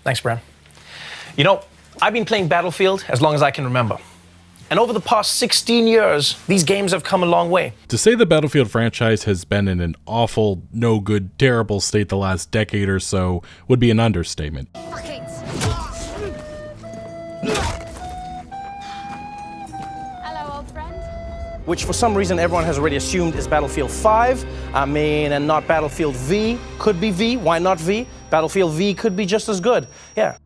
Thanks, Bran. You know, I've been playing Battlefield as long as I can remember. And over the past 16 years, these games have come a long way. To say the Battlefield franchise has been in an awful, no good, terrible state the last decade or so would be an understatement. Hello, old friend. Which for some reason everyone has already assumed is Battlefield 5. And not Battlefield V. Could be V, why not V? Battlefield V could be just as good, yeah.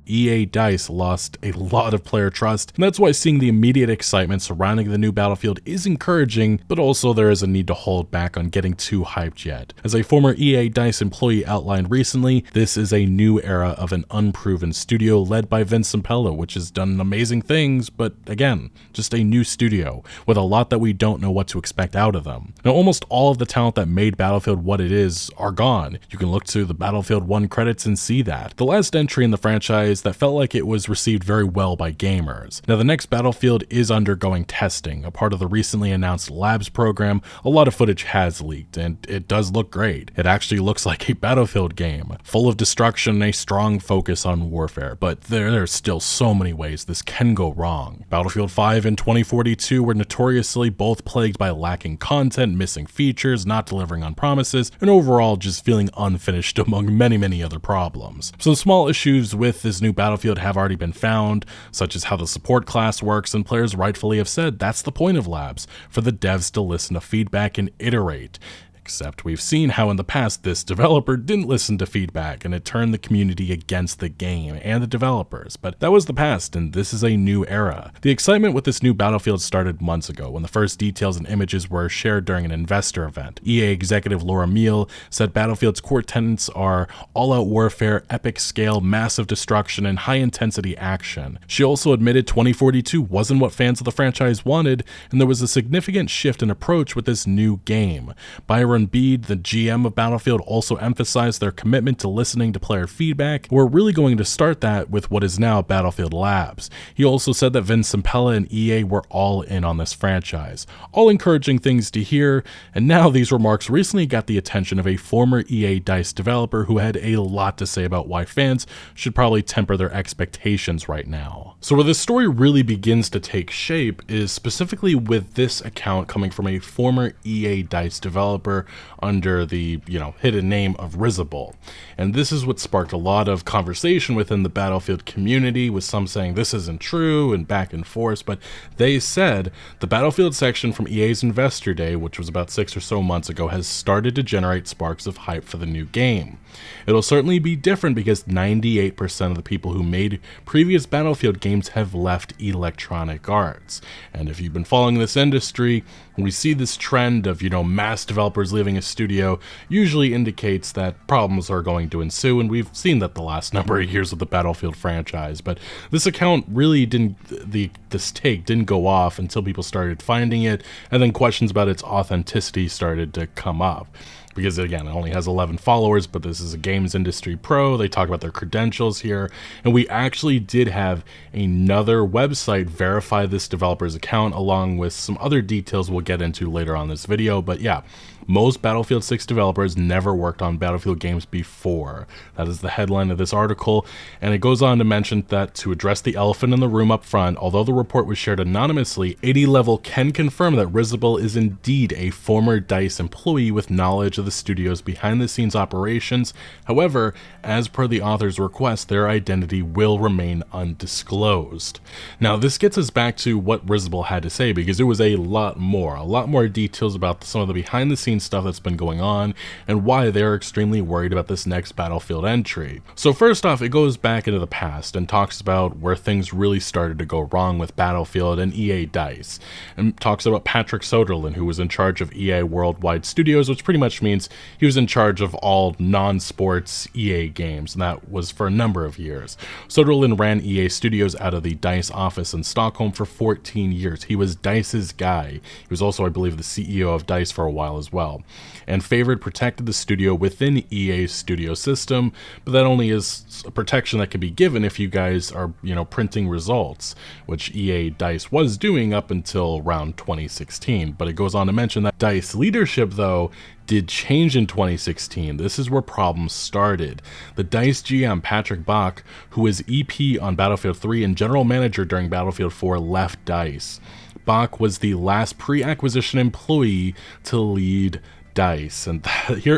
EA DICE lost a lot of player trust, and that's why seeing the immediate excitement surrounding the new Battlefield is encouraging, but also there is a need to hold back on getting too hyped yet. As a former EA DICE employee outlined recently, this is a new era of an unproven studio led by Vince Zampella, which has done amazing things, but again, just a new studio, with a lot that we don't know what to expect out of them. Now, almost all of the talent that made Battlefield what it is are gone. You can look to the Battlefield 1 credits and see that. The last entry in the franchise that felt like it was received very well by gamers. Now, the next Battlefield is undergoing testing, a part of the recently announced Labs program. A lot of footage has leaked, and it does look great. It actually looks like a Battlefield game, full of destruction and a strong focus on warfare, but there are still so many ways this can go wrong. Battlefield 5 and 2042 were notoriously both plagued by lacking content, missing features, not delivering on promises, and overall just feeling unfinished among many other problems. Some small issues with this new Battlefield have already been found, such as how the support class works, and players rightfully have said that's the point of Labs, for the devs to listen to feedback and iterate. Except we've seen how in the past this developer didn't listen to feedback and it turned the community against the game and the developers, but that was the past and this is a new era. The excitement with this new Battlefield started months ago when the first details and images were shared during an investor event. EA executive Laura Meal said Battlefield's core tenets are all-out warfare, epic scale, massive destruction, and high-intensity action. She also admitted 2042 wasn't what fans of the franchise wanted, and there was a significant shift in approach with this new game. Byron Bede, the GM of Battlefield, also emphasized their commitment to listening to player feedback. We're really going to start that with what is now Battlefield Labs. He also said that Vince Zampella and EA were all in on this franchise. All encouraging things to hear, and now these remarks recently got the attention of a former EA DICE developer who had a lot to say about why fans should probably temper their expectations right now. So where this story really begins to take shape is specifically with this account coming from a former EA DICE developer under the, hidden name of Risible. And this is what sparked a lot of conversation within the Battlefield community, with some saying this isn't true and back and forth, but they said the Battlefield section from EA's Investor Day, which was about 6 or so months ago, has started to generate sparks of hype for the new game. It'll certainly be different because 98% of the people who made previous Battlefield games have left Electronic Arts. And if you've been following this industry, when we see this trend of, mass developers leaving a studio, usually indicates that problems are going to ensue, and we've seen that the last number of years with the Battlefield franchise. But this account really this take didn't go off until people started finding it, and then questions about its authenticity started to come up. Because again, it only has 11 followers, but this is a games industry pro. They talk about their credentials here, and we actually did have another website verify this developer's account along with some other details we'll get into later on this video. But yeah, most Battlefield 6 developers never worked on Battlefield games before. That is the headline of this article, and it goes on to mention that to address the elephant in the room up front, although the report was shared anonymously, 80 Level can confirm that Risible is indeed a former DICE employee with knowledge of the studio's behind-the-scenes operations. However, as per the author's request, their identity will remain undisclosed. Now, this gets us back to what Risible had to say, because it was a lot more details about some of the behind-the-scenes stuff that's been going on and why they're extremely worried about this next Battlefield entry. So first off, it goes back into the past and talks about where things really started to go wrong with Battlefield and EA DICE, and talks about Patrick Soderlund, who was in charge of EA Worldwide Studios, which pretty much means he was in charge of all non-sports EA games, and that was for a number of years. Soderlund ran EA Studios out of the DICE office in Stockholm for 14 years. He was DICE's guy. He was also, I believe, the CEO of DICE for a while as well. well, and favored protected the studio within EA's studio system, but that only is a protection that can be given if you guys are, printing results, which EA DICE was doing up until around 2016. But it goes on to mention that DICE leadership, though, did change in 2016. This is where problems started. The DICE GM, Patrick Bach, who was EP on Battlefield 3 and general manager during Battlefield 4, left DICE. Bach was the last pre-acquisition employee to lead DICE, and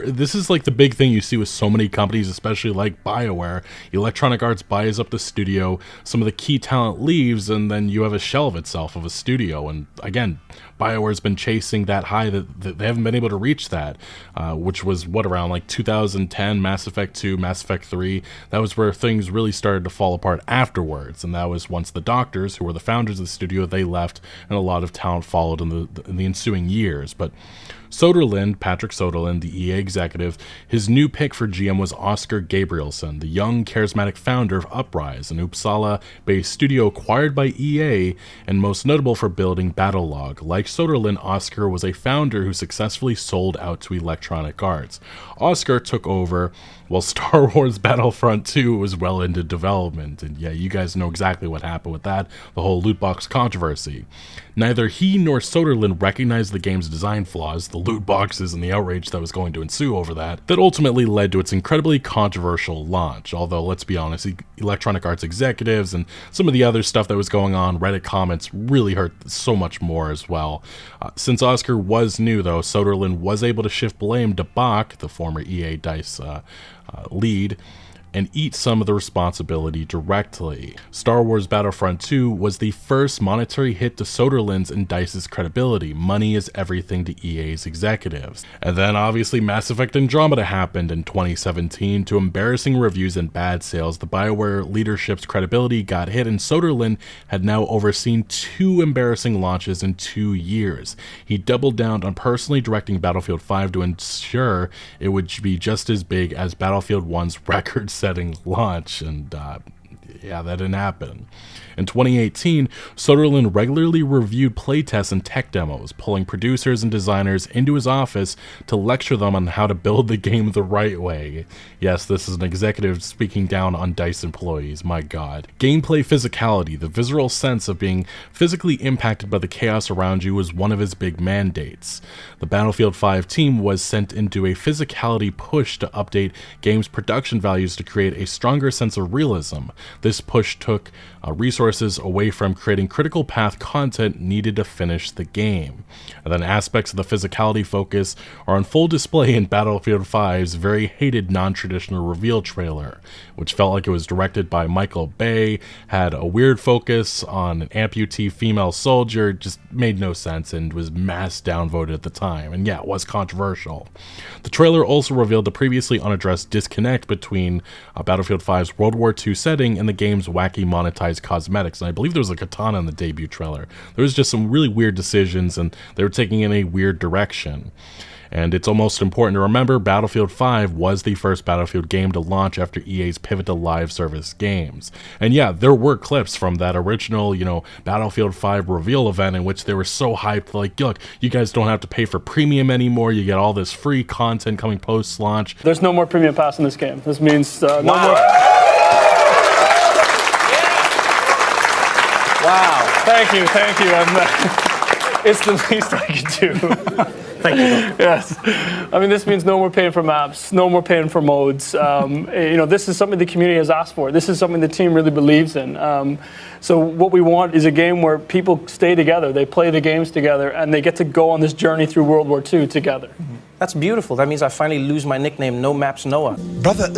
this is like the big thing you see with so many companies, especially like BioWare. Electronic Arts buys up the studio, some of the key talent leaves, and then you have a shell of itself of a studio. And again, BioWare's been chasing that high that they haven't been able to reach that, which was around like 2010, Mass Effect 2, Mass Effect 3. That was where things really started to fall apart afterwards, and that was once the Doctors, who were the founders of the studio, they left, and a lot of talent followed in the ensuing years. But Soderlund, Patrick Soderlund, the EA executive, his new pick for GM was Oscar Gabrielson, the young, charismatic founder of Uprise, an Uppsala-based studio acquired by EA and most notable for building Battlelog. Like Soderlund, Oscar was a founder who successfully sold out to Electronic Arts. Oscar took over while Star Wars Battlefront 2 was well into development, and yeah, you guys know exactly what happened with that, the whole loot box controversy. Neither he nor Soderlund recognized the game's design flaws, the loot boxes, and the outrage that was going to ensue over that ultimately led to its incredibly controversial launch. Although, let's be honest, Electronic Arts executives and some of the other stuff that was going on, Reddit comments, really hurt so much more as well. Since Oscar was new, though, Soderlund was able to shift blame to Bach, the former EA DICE lead, and eat some of the responsibility directly. Star Wars Battlefront 2 was the first monetary hit to Soderlund's and DICE's credibility. Money is everything to EA's executives. And then obviously Mass Effect Andromeda happened in 2017. To embarrassing reviews and bad sales, the BioWare leadership's credibility got hit, and Soderlund had now overseen 2 embarrassing launches in 2 years. He doubled down on personally directing Battlefield 5 to ensure it would be just as big as Battlefield 1's record-setting launch, and yeah, that didn't happen. In 2018, Soderlund regularly reviewed playtests and tech demos, pulling producers and designers into his office to lecture them on how to build the game the right way. Yes, this is an executive speaking down on DICE employees, my god. Gameplay physicality, the visceral sense of being physically impacted by the chaos around you, was one of his big mandates. The Battlefield 5 team was sent into a physicality push to update games' production values to create a stronger sense of realism. This push took resources away from creating critical path content needed to finish the game. And then aspects of the physicality focus are on full display in Battlefield 5's very hated non-traditional reveal trailer, which felt like it was directed by Michael Bay, had a weird focus on an amputee female soldier, just made no sense, and was mass downvoted at the time, and yeah, it was controversial. The trailer also revealed the previously unaddressed disconnect between Battlefield 5's World War II setting and the game's wacky monetized cosmetics, and I believe there was a katana in the debut trailer. There was just some really weird decisions, and they were taking in a weird direction. And it's almost important to remember Battlefield 5 was the first Battlefield game to launch after EA's pivot to live service games. And yeah, there were clips from that original, Battlefield 5 reveal event in which they were so hyped, like, look, you guys don't have to pay for premium anymore, you get all this free content coming post-launch. There's no more premium pass in this game. This means no more... Wow. Thank you. It's the least I can do. Thank you. Yes. I mean, this means no more paying for maps, no more paying for modes. This is something the community has asked for. This is something the team really believes in. So what we want is a game where people stay together, they play the games together, and they get to go on this journey through World War II together. That's beautiful. That means I finally lose my nickname, No Maps Noah. Brother,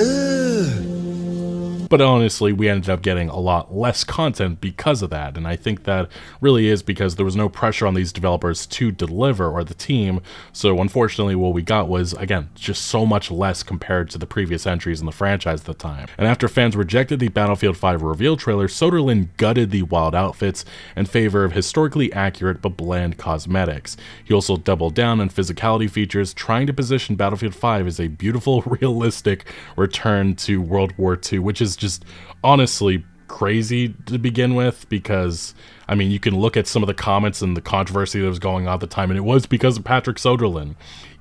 But honestly, we ended up getting a lot less content because of that, and I think that really is because there was no pressure on these developers to deliver, or the team, so unfortunately what we got was, again, just so much less compared to the previous entries in the franchise at the time. And after fans rejected the Battlefield 5 reveal trailer, Soderlund gutted the wild outfits in favor of historically accurate but bland cosmetics. He also doubled down on physicality features, trying to position Battlefield 5 as a beautiful, realistic return to World War II, which is just honestly crazy to begin with, because I mean, you can look at some of the comments and the controversy that was going on at the time, and it was because of Patrick Soderlund.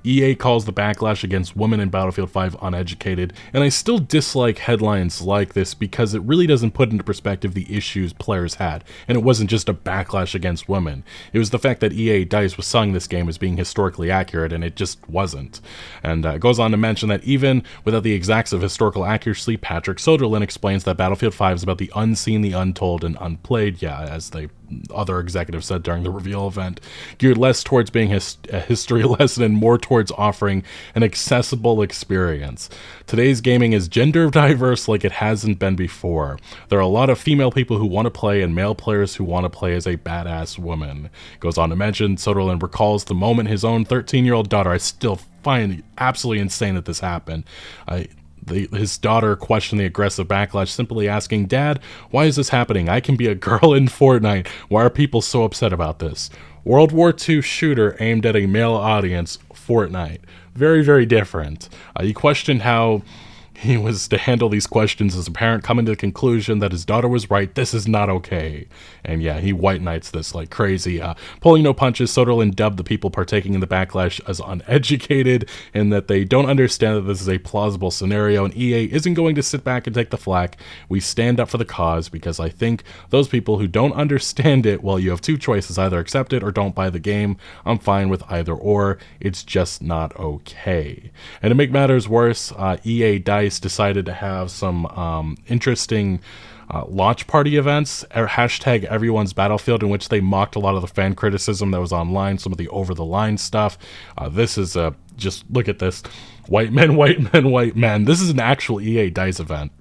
EA calls the backlash against women in Battlefield 5 uneducated, and I still dislike headlines like this because it really doesn't put into perspective the issues players had, and it wasn't just a backlash against women. It was the fact that EA DICE was selling this game as being historically accurate, and it just wasn't. And it goes on to mention that even without the exacts of historical accuracy, Patrick Soderlund explains that Battlefield 5 is about the unseen, the untold, and unplayed, as the other executives said during the reveal event, geared less towards being a history lesson and more towards offering an accessible experience. Today's gaming is gender diverse like it hasn't been before. There are a lot of female people who want to play and male players who want to play as a badass woman. Goes on to mention, Soderlund recalls the moment his own 13-year-old daughter, I still find it absolutely insane that this happened, his daughter questioned the aggressive backlash, simply asking, "Dad, why is this happening? I can be a girl in Fortnite. Why are people so upset about this?" World War II shooter aimed at a male audience, Fortnite. Very, very different. He questioned how he was to handle these questions as a parent, coming to the conclusion that his daughter was right. This is not okay. And yeah, he white knights this like crazy. Pulling no punches, Soderlund dubbed the people partaking in the backlash as uneducated and that they don't understand that this is a plausible scenario, and EA isn't going to sit back and take the flak. We stand up for the cause because I think those people who don't understand it, well, you have two choices, either accept it or don't buy the game. I'm fine with either or. It's just not okay. And to make matters worse, EA DICE decided to have some interesting launch party events, hashtag everyone's Battlefield, in which they mocked a lot of the fan criticism that was online, some of the over-the-line stuff. This is just look at this. White men, white men, white men. This is an actual EA DICE event.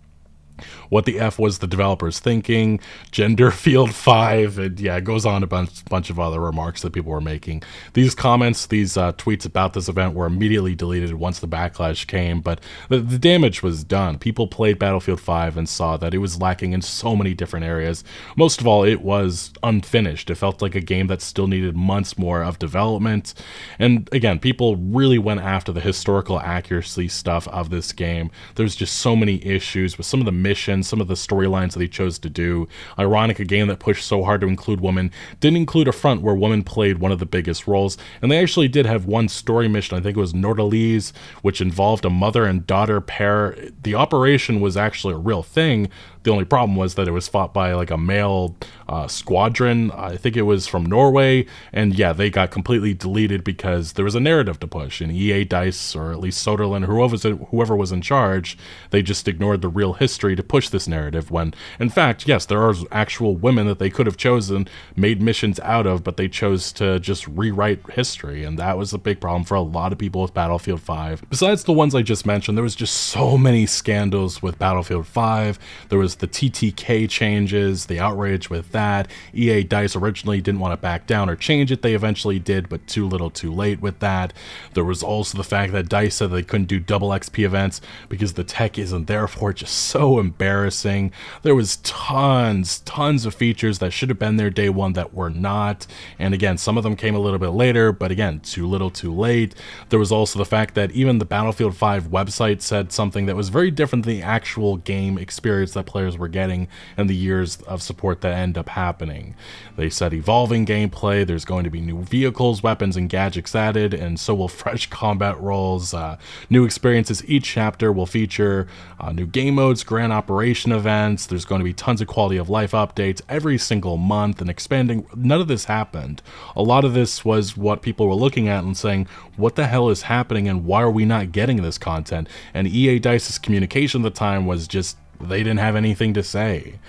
What the F was the developers thinking? Gender Field 5, and yeah, it goes on a bunch of other remarks that people were making. These comments, these tweets about this event were immediately deleted once the backlash came, but the damage was done. People played Battlefield 5 and saw that it was lacking in so many different areas. Most of all, it was unfinished. It felt like a game that still needed months more of development. And again, people really went after the historical accuracy stuff of this game. There's just so many issues with some of the missions, some of the storylines that they chose to do. Ironic, a game that pushed so hard to include women didn't include a front where women played one of the biggest roles, and they actually did have one story mission, I think it was Nordalise, which involved a mother and daughter pair. The operation was actually a real thing. The only problem was that it was fought by like a male squadron. I think it was from Norway, and yeah, they got completely deleted because there was a narrative to push, and EA DICE, or at least Soderlund, whoever was in charge, they just ignored the real history to push this narrative, when in fact, yes, there are actual women that they could have chosen, made missions out of, but they chose to just rewrite history, and that was a big problem for a lot of people with Battlefield 5. Besides the ones I just mentioned, there was just so many scandals with Battlefield 5. There was the TTK changes, the outrage with that. EA DICE originally didn't want to back down or change it. They eventually did, but too little too late with that. There was also the fact that DICE said they couldn't do double XP events because the tech isn't there for it. Just so embarrassing. There was tons of features that should have been there day one that were not. And again, some of them came a little bit later, but again, too little too late. There was also the fact that even the Battlefield 5 website said something that was very different than the actual game experience that players were getting and the years of support that end up happening. They said evolving gameplay, there's going to be new vehicles, weapons, and gadgets added, and so will fresh combat roles, new experiences. Each chapter will feature new game modes, grand operation events. There's going to be tons of quality of life updates every single month and expanding. None of this happened. A lot of this was what people were looking at and saying, what the hell is happening and why are we not getting this content? And EA DICE's communication at the time was just, they didn't have anything to say.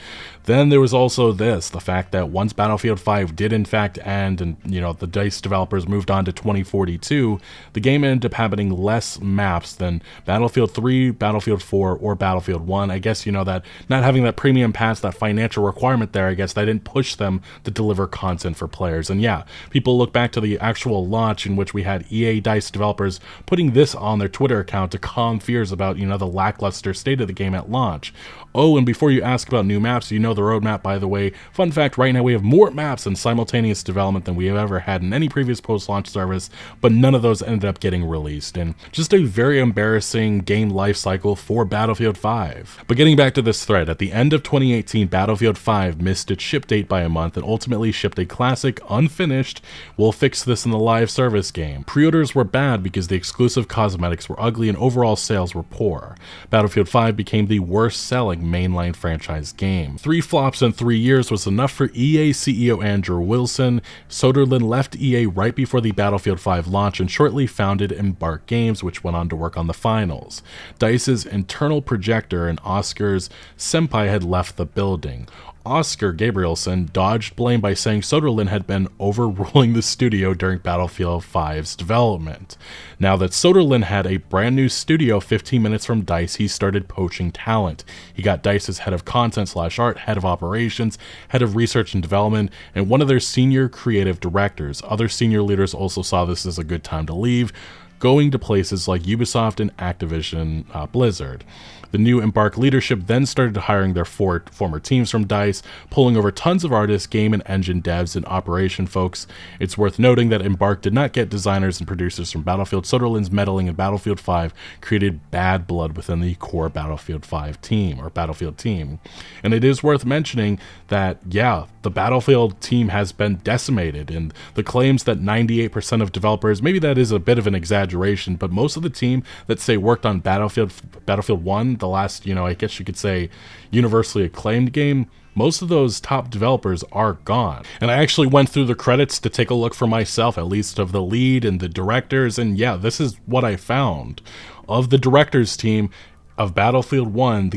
Then there was also this, the fact that once Battlefield 5 did in fact end and, the DICE developers moved on to 2042, the game ended up having less maps than Battlefield 3, Battlefield 4, or Battlefield 1. I guess, that not having that premium pass, that financial requirement there, I guess that didn't push them to deliver content for players. And yeah, people look back to the actual launch in which we had EA DICE developers putting this on their Twitter account to calm fears about, the lackluster state of the game at launch. Oh, and before you ask about new maps, you know the roadmap, by the way. Fun fact, right now we have more maps in simultaneous development than we have ever had in any previous post-launch service, but none of those ended up getting released, and just a very embarrassing game life cycle for Battlefield 5. But getting back to this thread, at the end of 2018, Battlefield 5 missed its ship date by a month and ultimately shipped a classic unfinished, we'll fix this in the live service game. Pre-orders were bad because the exclusive cosmetics were ugly and overall sales were poor. Battlefield 5 became the worst selling mainline franchise game. 3 flops in 3 years was enough for EA CEO Andrew Wilson. Soderlund left EA right before the Battlefield 5 launch and shortly founded Embark Games, which went on to work on the finals. DICE's internal projector and Oscar's senpai had left the building. Oscar Gabrielson dodged blame by saying Soderlund had been overruling the studio during Battlefield 5's development. Now that Soderlund had a brand new studio 15 minutes from DICE, he started poaching talent. He got DICE's head of content/art, head of operations, head of research and development, and one of their senior creative directors. Other senior leaders also saw this as a good time to leave, going to places like Ubisoft and Activision Blizzard. The new Embark leadership then started hiring their 4 former teams from DICE, pulling over tons of artists, game and engine devs, and operation folks. It's worth noting that Embark did not get designers and producers from Battlefield. Soderlund's meddling in Battlefield 5 created bad blood within the core Battlefield 5 team, or Battlefield team. And it is worth mentioning that, yeah, the Battlefield team has been decimated, and the claims that 98% of developers, maybe that is a bit of an exaggeration, but most of the team that say worked on Battlefield 1, the last, I guess you could say, universally acclaimed game, most of those top developers are gone. And I actually went through the credits to take a look for myself, at least of the lead and the directors, and yeah, this is what I found. Of the directors team of Battlefield 1,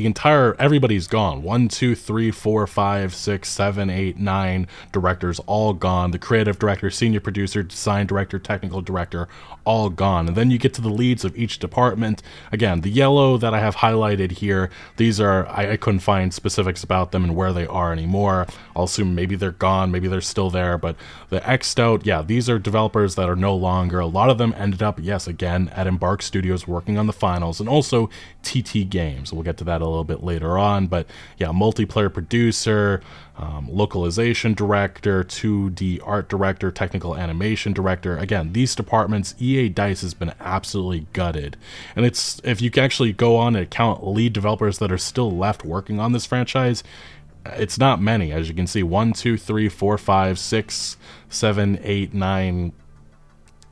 everybody's gone. 1, 2, 3, 4, 5, 6, 7, 8, 9 directors all gone. The creative director, senior producer, design director, technical director, all gone. And then you get to the leads of each department. Again, the yellow that I have highlighted here, these are, I couldn't find specifics about them and where they are anymore. I'll assume maybe they're gone, maybe they're still there, but the X'd out, yeah, these are developers that are no longer. A lot of them ended up, yes, again, at Embark Studios working on the finals, and also TT Games. We'll get to that a little bit later on, but yeah, multiplayer producer, localization director, 2D art director, technical animation director. Again, these departments, EA DICE has been absolutely gutted. And it's, if you can actually go on and count lead developers that are still left working on this franchise, it's not many. As you can see, 1, 2, 3, 4, 5, 6, 7, 8, 9.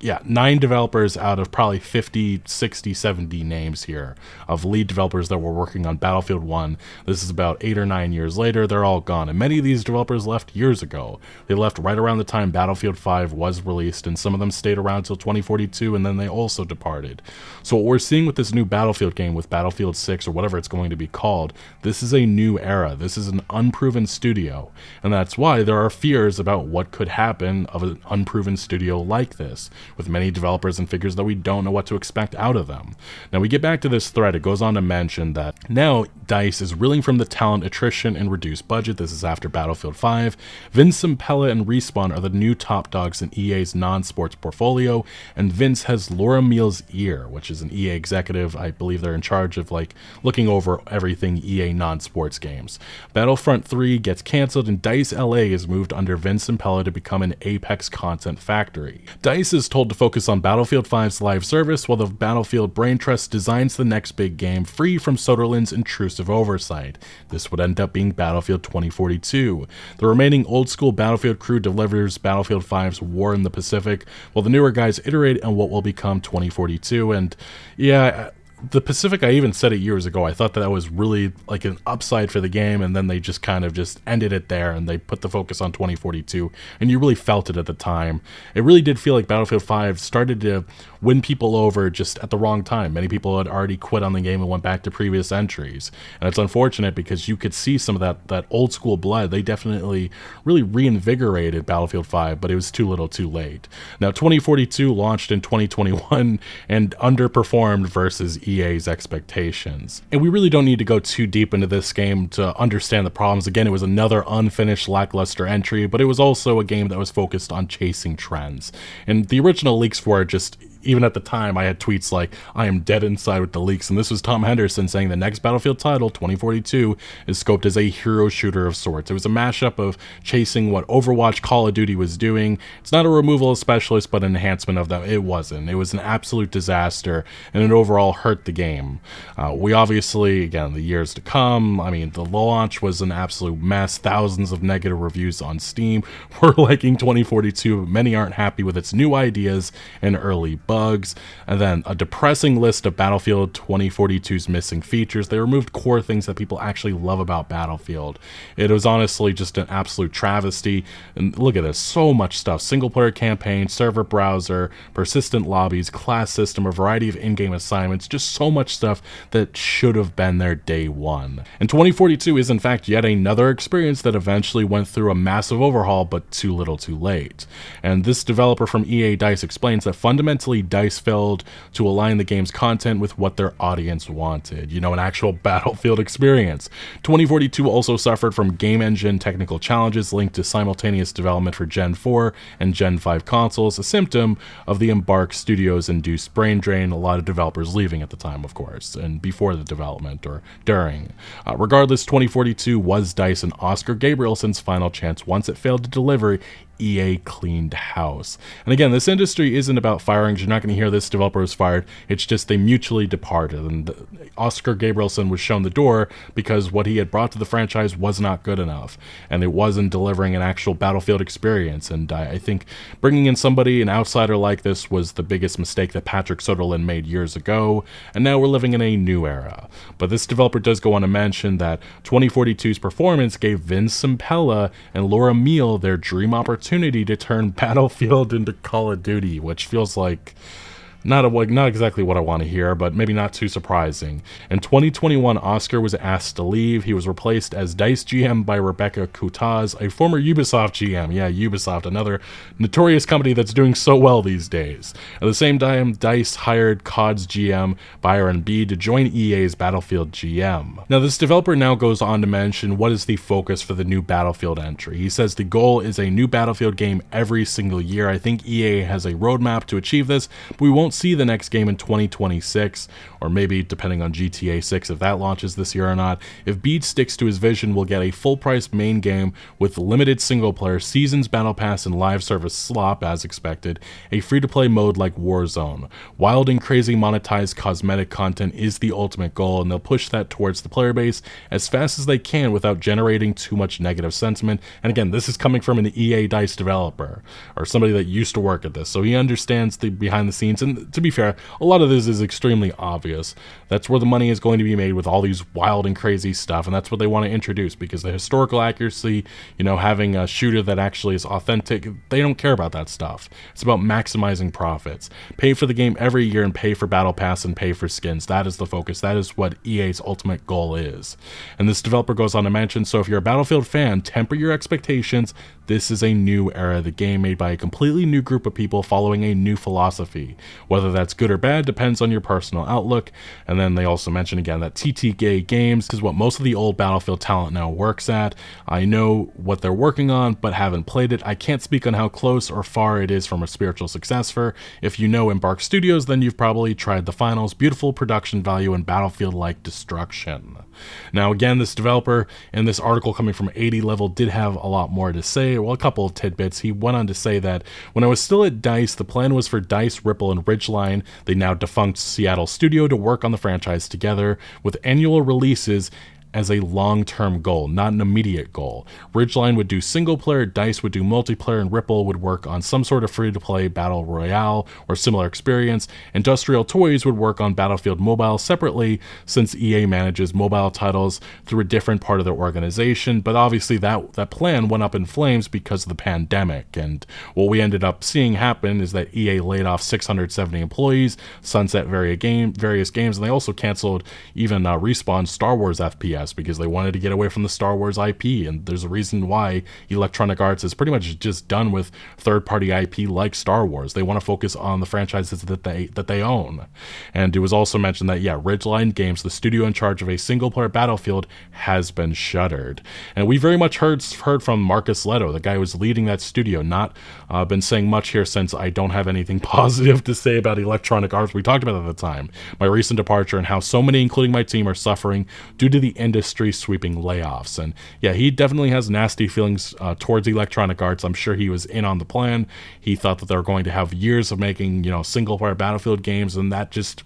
Yeah, 9 developers out of probably 50, 60, 70 names here of lead developers that were working on Battlefield 1. This is about 8 or 9 years later. They're all gone. And many of these developers left years ago. They left right around the time Battlefield 5 was released, and some of them stayed around until 2042, and then they also departed. So what we're seeing with this new Battlefield game, with Battlefield 6 or whatever it's going to be called, this is a new era. This is an unproven studio. And that's why there are fears about what could happen of an unproven studio like this, with many developers and figures that we don't know what to expect out of them. Now we get back to this thread, it goes on to mention that now DICE is reeling from the talent attrition and reduced budget. This is after Battlefield 5. Vince Zampella and Respawn are the new top dogs in EA's non-sports portfolio, and Vince has Laura Meal's ear, which is an EA executive. I believe they're in charge of looking over everything EA non-sports games. Battlefront 3 gets cancelled, and DICE LA is moved under Vince Zampella to become an Apex content factory. DICE is told to focus on Battlefield 5's live service, while the Battlefield Brain Trust designs the next big game free from Soderlund's intrusive oversight. This would end up being Battlefield 2042. The remaining old school Battlefield crew delivers Battlefield 5's War in the Pacific, while the newer guys iterate on what will become 2042. And yeah, the Pacific, I even said it years ago, I thought that was really like an upside for the game, and then they just kind of just ended it there, and they put the focus on 2042, and you really felt it at the time. It really did feel like Battlefield 5 started to win people over just at the wrong time. Many people had already quit on the game and went back to previous entries, and it's unfortunate because you could see some of that old school blood. They definitely really reinvigorated Battlefield 5, but it was too little too late. Now 2042 launched in 2021 and underperformed versus EA's expectations. And we really don't need to go too deep into this game to understand the problems. Again, it was another unfinished lackluster entry, but it was also a game that was focused on chasing trends. And the original leaks for it just even at the time, I had tweets like, I am dead inside with the leaks. And this was Tom Henderson saying the next Battlefield title, 2042, is scoped as a hero shooter of sorts. It was a mashup of chasing what Overwatch Call of Duty was doing. It's not a removal of specialists, but an enhancement of them. It wasn't. It was an absolute disaster, and it overall hurt the game. We obviously, again, the years to come, I mean, the launch was an absolute mess. Thousands of negative reviews on Steam. We're liking 2042, but many aren't happy with its new ideas and early bugs. And then a depressing list of Battlefield 2042's missing features. They removed core things that people actually love about Battlefield. It was honestly just an absolute travesty. And look at this, so much stuff. Single player campaign, server browser, persistent lobbies, class system, a variety of in-game assignments, just so much stuff that should have been there day one. And 2042 is in fact yet another experience that eventually went through a massive overhaul, but too little too late. And this developer from EA DICE explains that fundamentally DICE failed to align the game's content with what their audience wanted, you know, an actual Battlefield experience. 2042 also suffered from game engine technical challenges linked to simultaneous development for Gen 4 and Gen 5 consoles, a symptom of the Embark Studios induced brain drain, a lot of developers leaving at the time, of course, and before the development or during. Regardless, 2042 was DICE and Oscar Gabrielson's final chance. Once it failed to deliver, EA cleaned house. And again, this industry isn't about firings. You're not going to hear this developer was fired. It's just they mutually departed. And Oscar Gabrielson was shown the door because what he had brought to the franchise was not good enough. And it wasn't delivering an actual Battlefield experience. And I think bringing in somebody, an outsider like this, was the biggest mistake that Patrick Soderlund made years ago. And now we're living in a new era. But this developer does go on to mention that 2042's performance gave Vince Zampella and Laura Meal their dream opportunity to turn Battlefield into Call of Duty, which feels like not exactly what I want to hear, but maybe not too surprising. In 2021, Oscar was asked to leave. He was replaced as DICE GM by Rebecca Kutaz, a former Ubisoft GM. Yeah, Ubisoft, another notorious company that's doing so well these days. At the same time, DICE hired COD's GM, Byron B, to join EA's Battlefield GM. Now, this developer now goes on to mention what is the focus for the new Battlefield entry. He says the goal is a new Battlefield game every single year. I think EA has a roadmap to achieve this, but we won't see the next game in 2026, or maybe depending on GTA 6 if that launches this year or not. If Beat sticks to his vision, we'll get a full-price main game with limited single-player, seasons, battle pass, and live service slop as expected, a free-to-play mode like Warzone. Wild and crazy monetized cosmetic content is the ultimate goal, and they'll push that towards the player base as fast as they can without generating too much negative sentiment. And again, this is coming from an EA DICE developer, or somebody that used to work at this, so he understands the behind the scenes. And to be fair, a lot of this is extremely obvious. That's where the money is going to be made with all these wild and crazy stuff, and that's what they want to introduce, because the historical accuracy, you know, having a shooter that actually is authentic, they don't care about that stuff. It's about maximizing profits. Pay for the game every year and pay for battle pass and pay for skins. That is the focus. That is what EA's ultimate goal is. And this developer goes on to mention, so if you're a Battlefield fan, temper your expectations. This is a new era of the game made by a completely new group of people following a new philosophy. Whether that's good or bad depends on your personal outlook. And then they also mention again that TTK Games is what most of the old Battlefield talent now works at. I know what they're working on, but haven't played it. I can't speak on how close or far it is from a spiritual successor. If you know Embark Studios, then you've probably tried the finals, beautiful production value, and Battlefield-like destruction. Now again, this developer in this article coming from 80 Level did have a lot more to say. Well, a couple of tidbits. He went on to say that when I was still at DICE, the plan was for DICE, Ripple, and Ridgeline, the now defunct Seattle studio, to work on the franchise together with annual releases as a long-term goal, not an immediate goal. Ridgeline would do single-player, DICE would do multiplayer, and Ripple would work on some sort of free-to-play battle royale or similar experience. Industrial Toys would work on Battlefield Mobile separately, since EA manages mobile titles through a different part of their organization, but obviously that plan went up in flames because of the pandemic, and what we ended up seeing happen is that EA laid off 670 employees, sunset various games, and they also canceled even Respawn's Star Wars FPS past because they wanted to get away from the Star Wars IP, and there's a reason why Electronic Arts is pretty much just done with third-party IP like Star Wars. They want to focus on the franchises that they own. And it was also mentioned that, yeah, Ridgeline Games, the studio in charge of a single-player Battlefield, has been shuttered. And we very much heard from Marcus Leto, the guy who was leading that studio. Not been saying much here since I don't have anything positive to say about Electronic Arts. We talked about it at the time, my recent departure, and how so many, including my team, are suffering due to the industry sweeping layoffs. And yeah, he definitely has nasty feelings towards Electronic Arts. I'm sure he was in on the plan. He thought that they were going to have years of making, single-player Battlefield games, and that just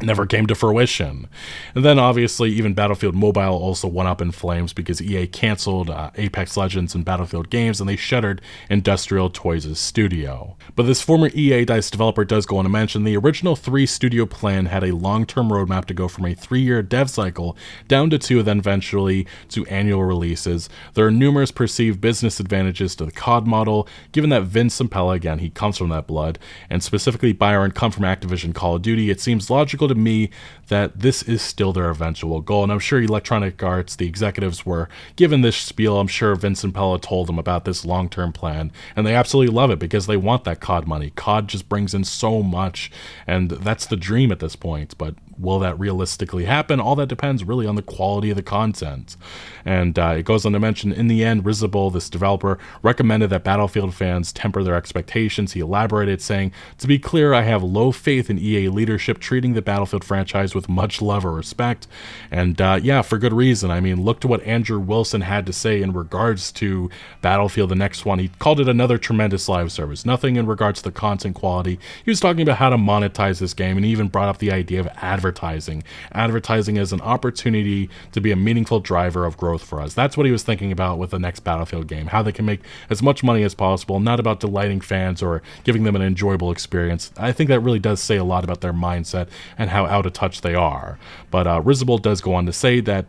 never came to fruition. And then obviously even Battlefield Mobile also went up in flames because EA canceled Apex Legends and Battlefield games, and they shuttered Industrial Toys' studio. But this former EA DICE developer does go on to mention the original 3-studio plan had a long-term roadmap to go from a 3-year dev cycle down to 2, then eventually to annual releases. There are numerous perceived business advantages to the COD model, given that Vince Zampella, again, he comes from that blood, and specifically Byron come from Activision Call of Duty. It seems logical to me that this is still their eventual goal, and I'm sure Electronic Arts, the executives, were given this spiel. I'm sure Vince Zampella told them about this long-term plan, and they absolutely love it because they want that COD money. COD just brings in so much, and that's the dream at this point. But will that realistically happen? All that depends really on the quality of the content. And it goes on to mention, in the end, Risible, this developer, recommended that Battlefield fans temper their expectations. He elaborated, saying, "To be clear, I have low faith in EA leadership treating the Battlefield franchise with much love or respect." And yeah, for good reason. I mean, look to what Andrew Wilson had to say in regards to Battlefield, the next one. He called it another tremendous live service. Nothing in regards to the content quality. He was talking about how to monetize this game, and he even brought up the idea of advertising as an opportunity to be a meaningful driver of growth for us. That's what he was thinking about with the next Battlefield game, how they can make as much money as possible, not about delighting fans or giving them an enjoyable experience. I think that really does say a lot about their mindset and how out of touch they are. But Risible does go on to say that,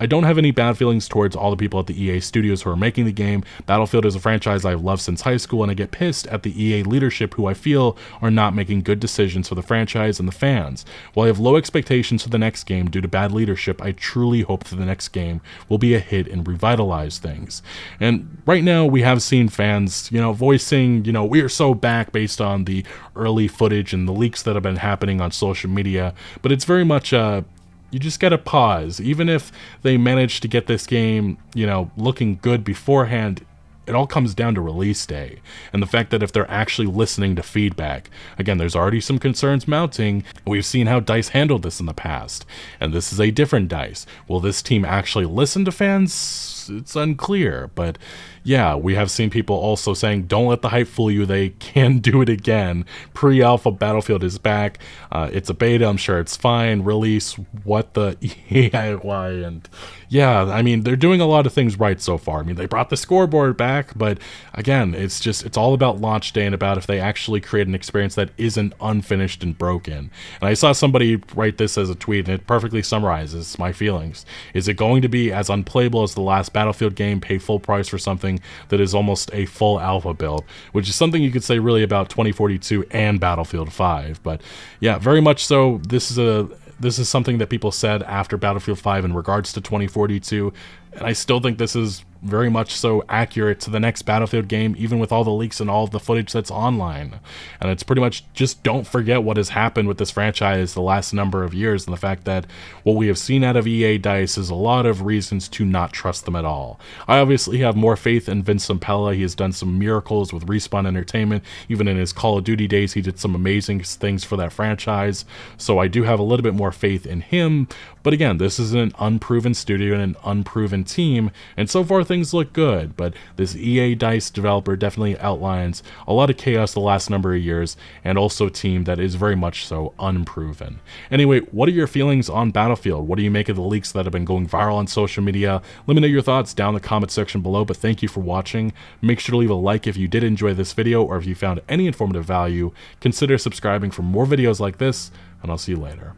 "I don't have any bad feelings towards all the people at the EA studios who are making the game. Battlefield is a franchise I've loved since high school, and I get pissed at the EA leadership who I feel are not making good decisions for the franchise and the fans. While I have low expectations for the next game due to bad leadership, I truly hope that the next game will be a hit and revitalize things." And right now we have seen fans, voicing, we are so back based on the early footage and the leaks that have been happening on social media, but it's very much you just gotta pause. Even if they manage to get this game, looking good beforehand, it all comes down to release day. And the fact that if they're actually listening to feedback, again, there's already some concerns mounting. We've seen how DICE handled this in the past, and this is a different DICE. Will this team actually listen to fans? It's unclear, but yeah, we have seen people also saying, don't let the hype fool you, they can do it again. Pre-alpha Battlefield is back. It's a beta, I'm sure it's fine. Release, what the why? And yeah, I mean, they're doing a lot of things right so far. I mean, they brought the scoreboard back, but again, it's all about launch day and about if they actually create an experience that isn't unfinished and broken. And I saw somebody write this as a tweet, and it perfectly summarizes my feelings. Is it going to be as unplayable as the last Battlefield game, pay full price for something that is almost a full alpha build, which is something you could say really about 2042 and Battlefield 5. But yeah, very much so. This is something that people said after Battlefield 5 in regards to 2042, and I still think this is very much so accurate to the next Battlefield game, even with all the leaks and all of the footage that's online. And it's pretty much just don't forget what has happened with this franchise the last number of years, and the fact that what we have seen out of EA DICE is a lot of reasons to not trust them at all. I obviously have more faith in Vince Zampella. He has done some miracles with Respawn Entertainment. Even in his Call of Duty days, he did some amazing things for that franchise, so I do have a little bit more faith in him. But again, this is an unproven studio and an unproven team, and so far things look good, but this EA DICE developer definitely outlines a lot of chaos the last number of years, and also a team that is very much so unproven. Anyway, what are your feelings on Battlefield? What do you make of the leaks that have been going viral on social media? Let me know your thoughts down in the comment section below, but thank you for watching. Make sure to leave a like if you did enjoy this video, or if you found any informative value. Consider subscribing for more videos like this, and I'll see you later.